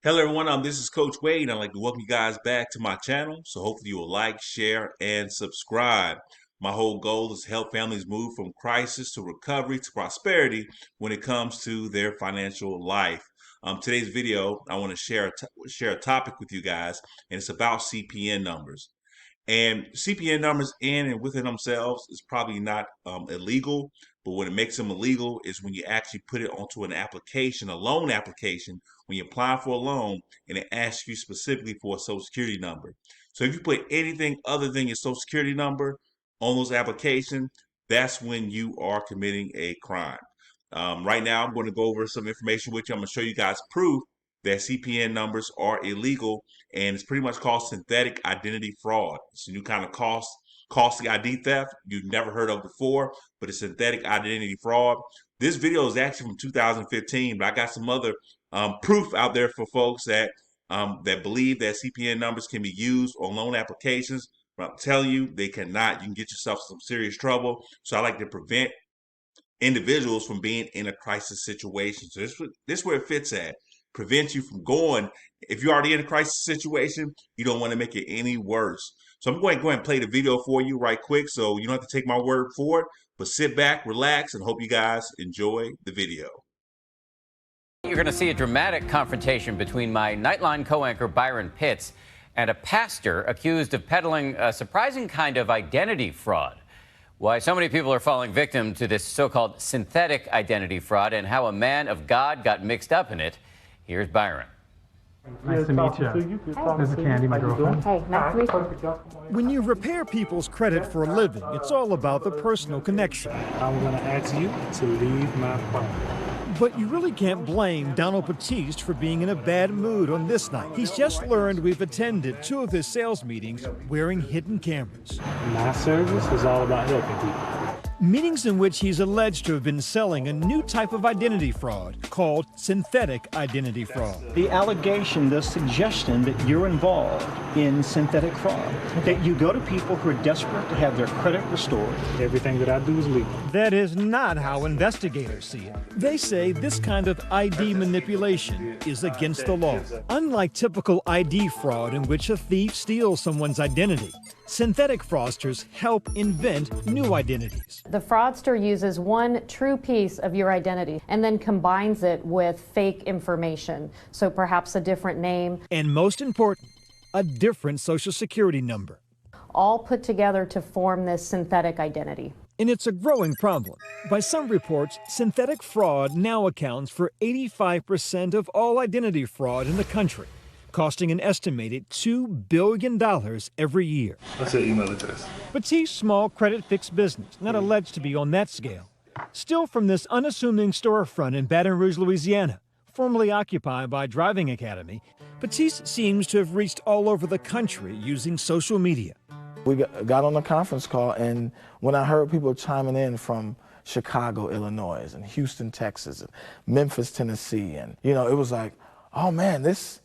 Hello everyone, this is Coach Wade, and I'd like to welcome you guys back to my channel. So hopefully you will like, share, and subscribe. My whole goal is to help families move from crisis to recovery to prosperity when it comes to their financial life. Today's video, I want to share a topic with you guys, and it's about CPN numbers. And CPN numbers in and within themselves is probably not illegal, but what it makes them illegal is when you actually put it onto an application, a loan application, when you apply for a loan and it asks you specifically for a social security number. So if you put anything other than your social security number on those applications, that's when you are committing a crime. Right now, I'm going to go over some information with you. I'm going to show you guys proof that CPN numbers are illegal, and it's pretty much called synthetic identity fraud. It's a new kind of costly ID theft you've never heard of before, but it's synthetic identity fraud. This video is actually from 2015, but I got some other proof out there for folks that believe that CPN numbers can be used on loan applications. But I'm telling you, they cannot. You can get yourself some serious trouble. So I like to prevent individuals from being in a crisis situation. So this is where it fits at. Prevent you from going. If you're already in a crisis situation, you don't want to make it any worse. So I'm going to go ahead and play the video for you right quick, so you don't have to take my word for it, but sit back, relax, and hope you guys enjoy the video. You're going to see a dramatic confrontation between my Nightline co-anchor Byron Pitts and a pastor accused of peddling a surprising kind of identity fraud. Why so many people are falling victim to this so-called synthetic identity fraud and how a man of God got mixed up in it. Here's Byron. Nice to meet you. This is Candy, my girlfriend. Hey, nice to meet you. When you repair people's credit for a living, it's all about the personal connection. I'm going to ask you to leave my apartment. But you really can't blame Donald Batiste for being in a bad mood on this night. He's just learned we've attended 2 of his sales meetings wearing hidden cameras. My service is all about helping people. Meetings in which he's alleged to have been selling a new type of identity fraud called synthetic identity fraud. The allegation, the suggestion that you're involved in synthetic fraud, that you go to people who are desperate to have their credit restored. Everything that I do is legal. That is not how investigators see it. They say this kind of ID manipulation is against the law. Unlike typical ID fraud in which a thief steals someone's identity, synthetic fraudsters help invent new identities. The fraudster uses one true piece of your identity and then combines it with fake information. So perhaps a different name. And most important, a different social security number. All put together to form this synthetic identity. And it's a growing problem. By some reports, synthetic fraud now accounts for 85% of all identity fraud in the country, costing an estimated $2 billion every year. What's your email address? Batiste's small credit fix business, not alleged to be on that scale. Still from this unassuming storefront in Baton Rouge, Louisiana, formerly occupied by Driving Academy, Batiste seems to have reached all over the country using social media. We got on a conference call, and when I heard people chiming in from Chicago, Illinois, and Houston, Texas, and Memphis, Tennessee, and it was like, oh man, this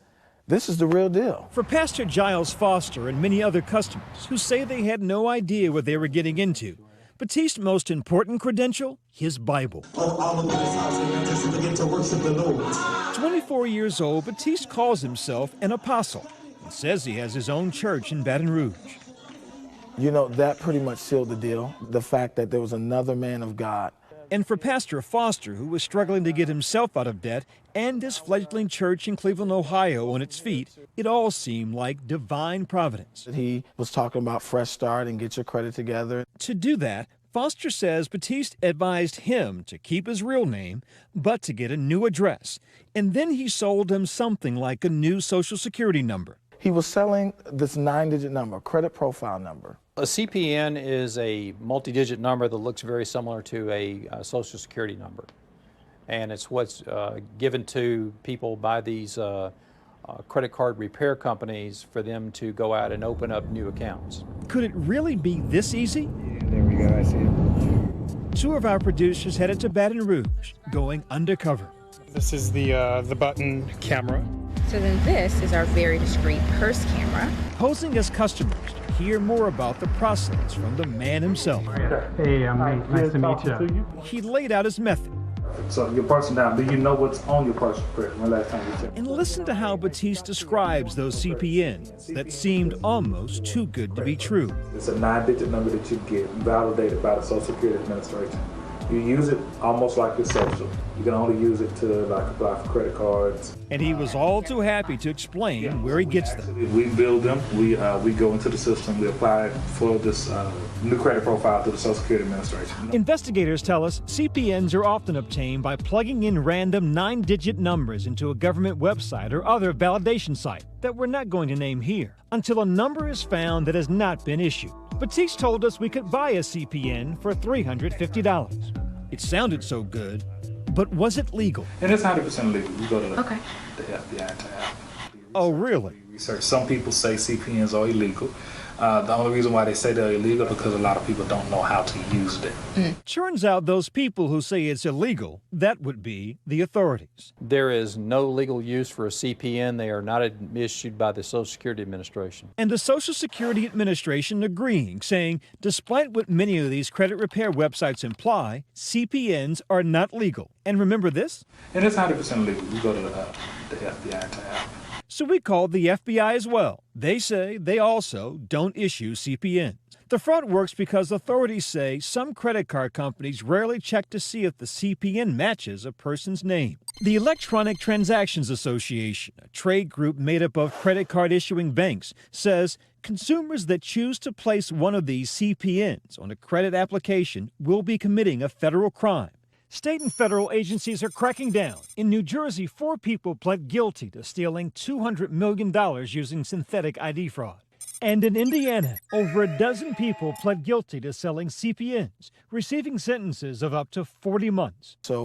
is the real deal. For Pastor Giles Foster and many other customers who say they had no idea what they were getting into, Batiste's most important credential, his Bible. 24 years old, Batiste calls himself an apostle and says he has his own church in Baton Rouge. That pretty much sealed the deal. The fact that there was another man of God. And for Pastor Foster, who was struggling to get himself out of debt and his fledgling church in Cleveland, Ohio on its feet, it all seemed like divine providence. He was talking about fresh start and get your credit together. To do that, Foster says Batiste advised him to keep his real name, but to get a new address. And then he sold him something like a new Social Security number. He was selling this 9-digit number, credit profile number. A CPN is a multi-digit number that looks very similar to a Social Security number. And it's what's given to people by these credit card repair companies for them to go out and open up new accounts. Could it really be this easy? Yeah, there we go, I see it. 2 of our producers headed to Baton Rouge, going undercover. This is the button camera. So then this is our very discreet purse camera. Posing as customers to hear more about the process from the man himself. Hey, nice to meet you. He laid out his method. So your personal now, do you know what's on your personal credit? When last time you checked? And listen to how Batiste describes those CPNs that seemed almost too good to be true. It's a 9-digit number that you get validated by the Social Security Administration. You use it almost like your social. You can only use it to like apply for credit cards. And he was all too happy to explain where he gets them. We build them, we go into the system, we apply for this new credit profile to the Social Security Administration. Investigators tell us CPNs are often obtained by plugging in random 9-digit numbers into a government website or other validation site that we're not going to name here until a number is found that has not been issued. Batiste told us we could buy a CPN for $350. It sounded so good, but was it legal? And it's 100% legal. You go to the FBI tab. Oh, really? Research. Some people say CPNs are illegal. The only reason why they say they're illegal is because a lot of people don't know how to use them. Turns out those people who say it's illegal, that would be the authorities. There is no legal use for a CPN. They are not issued by the Social Security Administration. And the Social Security Administration agreeing, saying despite what many of these credit repair websites imply, CPNs are not legal. And remember this? And it's 100% legal. You go to the FBI tab. So we called the FBI as well. They say they also don't issue CPNs. The fraud works because authorities say some credit card companies rarely check to see if the CPN matches a person's name. The Electronic Transactions Association, a trade group made up of credit card issuing banks, says consumers that choose to place one of these CPNs on a credit application will be committing a federal crime. State and federal agencies are cracking down. In New Jersey, 4 people pled guilty to stealing $200 million using synthetic ID fraud. And in Indiana, over a dozen people pled guilty to selling CPNs, receiving sentences of up to 40 months. So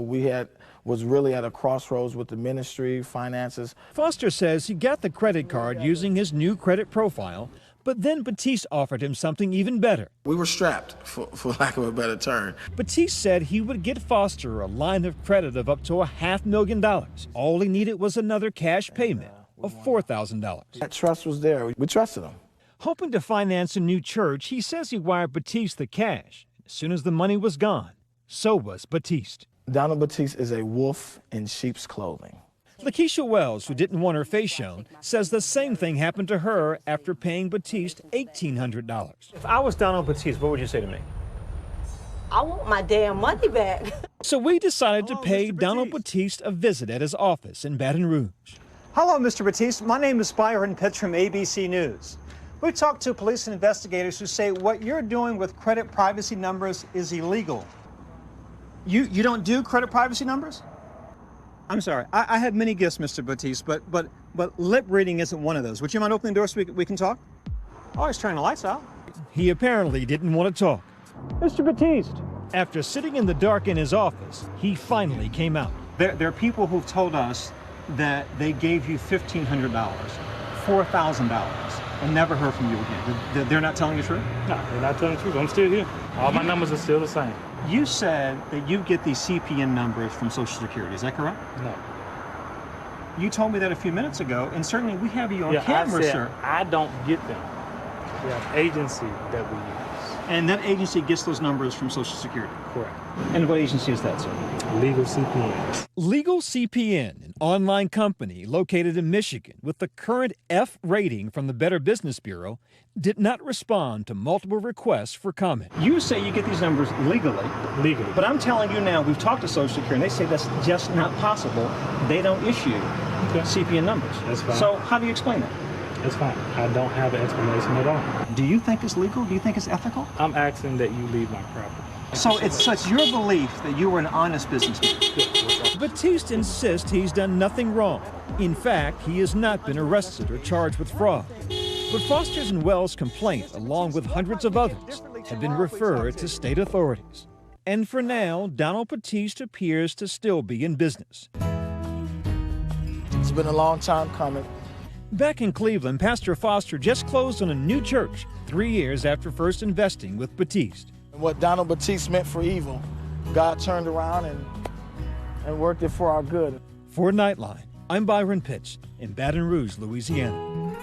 was really at a crossroads with the ministry, finances. Foster says he got the credit card using his new credit profile, but then Batiste offered him something even better. We were strapped, for lack of a better term. Batiste said he would get Foster a line of credit of up to $500,000. All he needed was another cash payment of $4,000. That trust was there. We trusted him. Hoping to finance a new church, he says he wired Batiste the cash. As soon as the money was gone, so was Batiste. Donald Batiste is a wolf in sheep's clothing. Lakeisha Wells, who didn't want her face shown, says the same thing happened to her after paying Batiste $1,800. If I was Donald Batiste, what would you say to me? I want my damn money back. So we decided to pay Donald Batiste a visit at his office in Baton Rouge. Hello, Mr. Batiste. My name is Byron Pitts from ABC News. We talked to police and investigators who say what you're doing with credit privacy numbers is illegal. You don't do credit privacy numbers? I'm sorry. I have many gifts, Mr. Batiste, but lip reading isn't one of those. Would you mind opening the door so we can talk? Oh, he's turning the lights out. He apparently didn't want to talk. Mr. Batiste. After sitting in the dark in his office, he finally came out. There are people who've told us that they gave you $1,500, $4,000, and never heard from you again. They're not telling the truth? No, they're not telling the truth. I'm still here. All my numbers are still the same. You said that you get these CPN numbers from Social Security. Is that correct? No. You told me that a few minutes ago, and certainly we have you on camera, I said, sir. I don't get them. We have an agency that we use. And that agency gets those numbers from Social Security? Correct. And what agency is that, sir? Legal CPN. Legal CPN, an online company located in Michigan with the current F rating from the Better Business Bureau, did not respond to multiple requests for comment. You say you get these numbers legally. Legally. But I'm telling you now, we've talked to Social Security, and they say that's just not possible. They don't issue CPN numbers. That's fine. So how do you explain that? That's fine. I don't have an explanation at all. Do you think it's legal? Do you think it's ethical? I'm asking that you leave my property. So it's your belief that you were an honest businessman? Batiste insists he's done nothing wrong. In fact, he has not been arrested or charged with fraud. But Foster's and Wells' complaint, along with hundreds of others, have been referred to state authorities. And for now, Donald Batiste appears to still be in business. It's been a long time coming. Back in Cleveland, Pastor Foster just closed on a new church 3 years after first investing with Batiste. What Donald Batiste meant for evil, God turned around and worked it for our good. For Nightline, I'm Byron Pitts in Baton Rouge, Louisiana.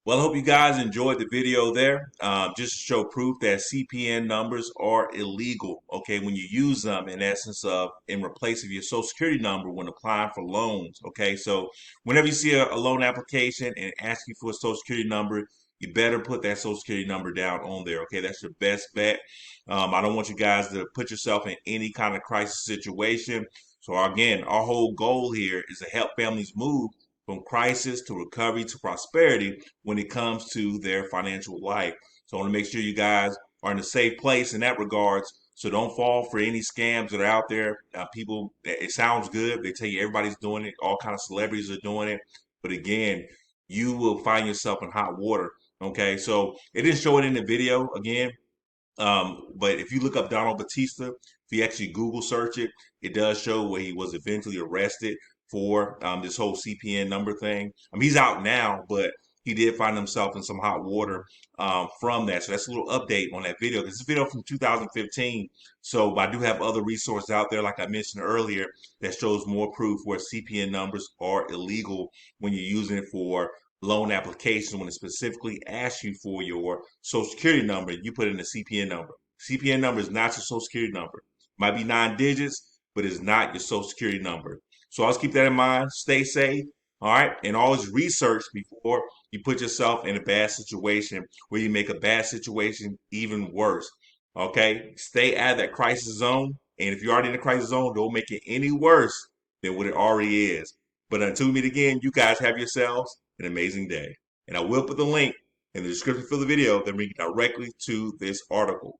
Well, I hope you guys enjoyed the video there. Just to show proof that CPN numbers are illegal. Okay, when you use them in essence of in replace of your Social Security number when applying for loans. Okay, so whenever you see a loan application and ask you for a Social Security number, you better put that Social Security number down on there. Okay, that's your best bet. I don't want you guys to put yourself in any kind of crisis situation. So again, our whole goal here is to help families move from crisis to recovery to prosperity when it comes to their financial life. So I want to make sure you guys are in a safe place in that regards. So don't fall for any scams that are out there. People, it sounds good. They tell you everybody's doing it. All kind of celebrities are doing it. But again, you will find yourself in hot water. Okay, so it didn't show it in the video again, but if you look up Donald Batista, if you actually Google search it, it does show where he was eventually arrested for this whole CPN number thing. He's out now, but he did find himself in some hot water from that. So that's a little update on that video. This is a video from 2015. So but I do have other resources out there, like I mentioned earlier, that shows more proof where CPN numbers are illegal when you're using it for loan application when it specifically asks you for your Social Security number. You put in the CPN number. CPN number is not your Social Security number. Might be 9 digits, but it's not your Social Security number. So always keep that in mind. Stay safe. All right. And always research before you put yourself in a bad situation where you make a bad situation even worse. Okay. Stay out of that crisis zone. And if you're already in a crisis zone, don't make it any worse than what it already is. But until we meet again, you guys have yourselves an amazing day. And I will put the link in the description for the video that brings you directly to this article.